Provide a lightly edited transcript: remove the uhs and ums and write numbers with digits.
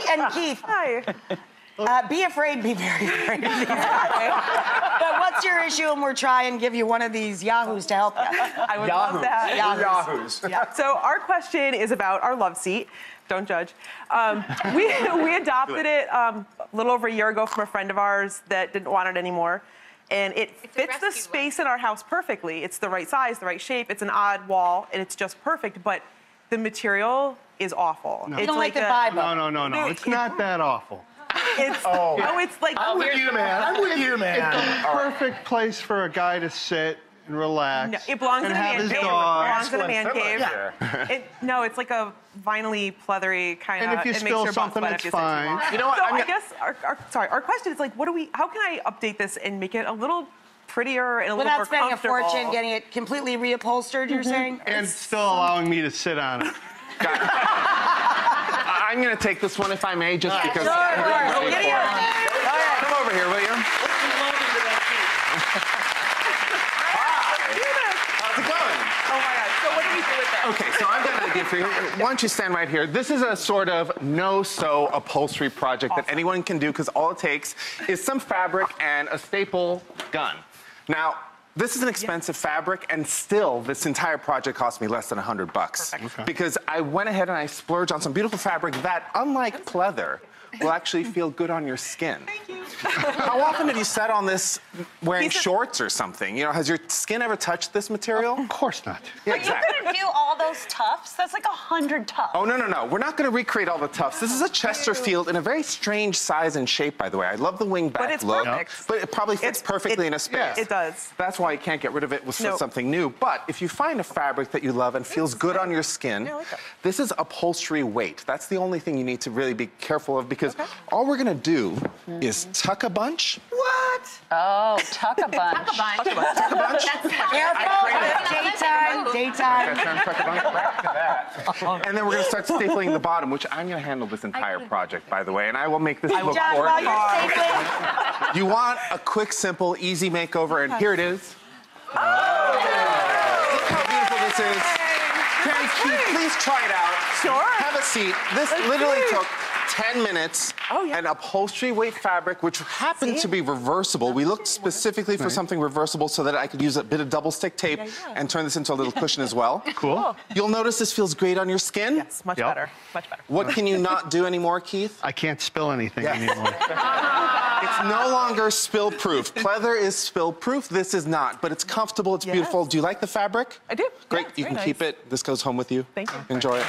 And Keith. Hi. Be afraid, be very afraid. But what's your issue? And we'll try and give you one of these yahoos to help you. I would love that. Yahoos. Yeah. So our question is about our love seat. Don't judge. We adopted it a little over a year ago from a friend of ours that didn't want it anymore. And it fits the space in our house perfectly. It's the right size, the right shape. It's an odd wall, and it's just perfect. But the material is awful. No. You don't like the vibe. No. It's not that awful. It's, it's like... I'm with you, man. I'm with you, man. It's a perfect place for a guy to sit and relax. No, it belongs in a man cave. It belongs in a man cave. Yeah. It's like a vinyl, pleathery kind of. And if you spill something, it's fine. You know what? So I guess our question is like, how can I update this and make it a little prettier and a little more comfortable? Without spending a fortune, getting it completely reupholstered, you're saying? And still allowing me to sit on it. I'm going to take this one, if I may, just because... Sure. Come over here, will you? How's it going? Oh, my God. So what do we do with that? Okay, so I've got an idea for you. Why don't you stand right here? This is a sort of no-sew upholstery project that anyone can do, because all it takes is some fabric and a staple gun. Now, this is an expensive fabric, and still, this entire project cost me less than $100. Okay. Because I went ahead and I splurged on some beautiful fabric that, unlike pleather, will actually feel good on your skin. Thank you. How often have you sat on this wearing shorts or something? You know, has your skin ever touched this material? Of course not. Yeah, But you couldn't do all those tufts? That's like 100 tufts. Oh, no. We're not going to recreate all the tufts. This is a Chesterfield in a very strange size and shape, by the way. I love the wingback But it's look. perfect. But it probably fits perfectly in a space. It does. That's why you can't get rid of it with something new. But if you find a fabric that you love and feels good on your skin, this is upholstery weight. That's the only thing you need to really be careful of, because all we're going to do is tuck a bunch. What? Oh, tuck a bunch. Tuck a bunch. Tuck a bunch. Careful. Daytime. And then we're going to start stapling the bottom, which I'm going to handle this entire project, by the way, and I will make this look John, while you're gorgeous. stapling. You want a quick, simple, easy makeover, and here it is. Look how beautiful this is. Carrie, please try it out. Sure. Have a seat. This literally took 10 minutes. An upholstery weight fabric, which happened to be reversible. We looked specifically for something reversible so that I could use a bit of double stick tape and turn this into a little cushion as well. Cool. You'll notice this feels great on your skin. Yes, much better. Much better. What can you not do anymore, Keith? I can't spill anything anymore. It's no longer spill-proof. Pleather is spill-proof. This is not, but it's comfortable. It's beautiful. Do you like the fabric? I do. Great. Yeah, you can keep it. This goes home with you. Thank you. Enjoy it.